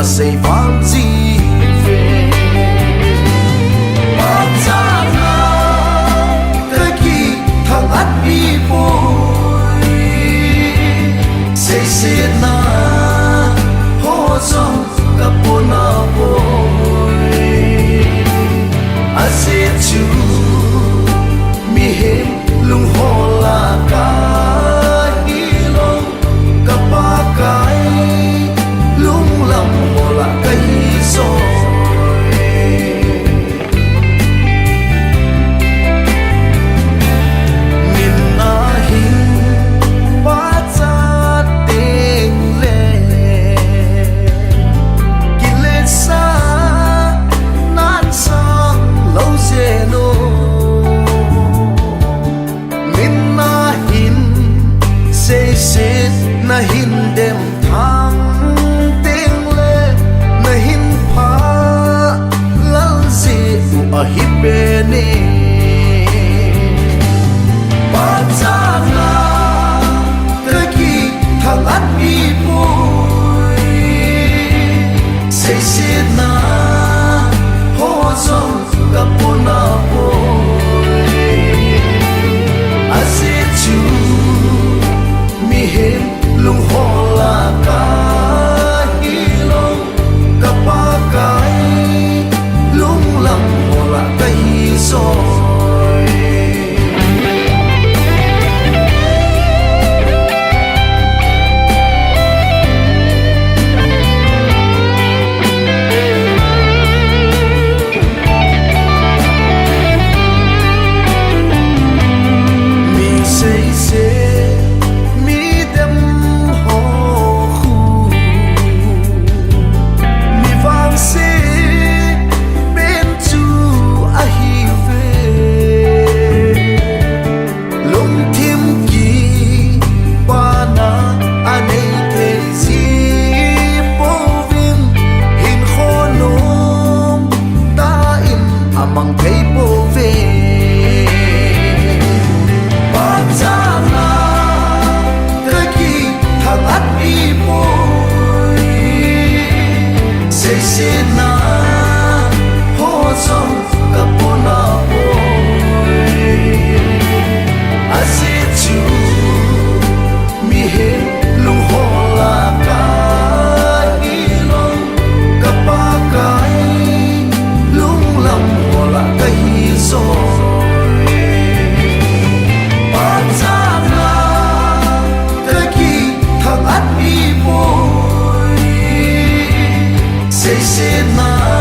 say vang gì về ba cha na cái kỳ thằng ắt đi bồi say na ho trong cả bốn na bồi a say chu mi hem lung ho la ka đi long cả ba cái lung lam ho la cái so na hin dem thang teng le na hin pha lal si a hi pe ne pa cha na ka ki thang at bi poi se na ho som ka pona poi a se chu mi hem lung ho la ka hi long ka pa kai lung lam ho la ka hi so mang thấy bố về ba cha na cái gì thằng ắt đi bồi say na ho trong cả bốn na bồi a say chu mi he lung ho la ka hi long ka pa kai lung lam cái so ba cha na cái gì thằng ắt đi bồi say na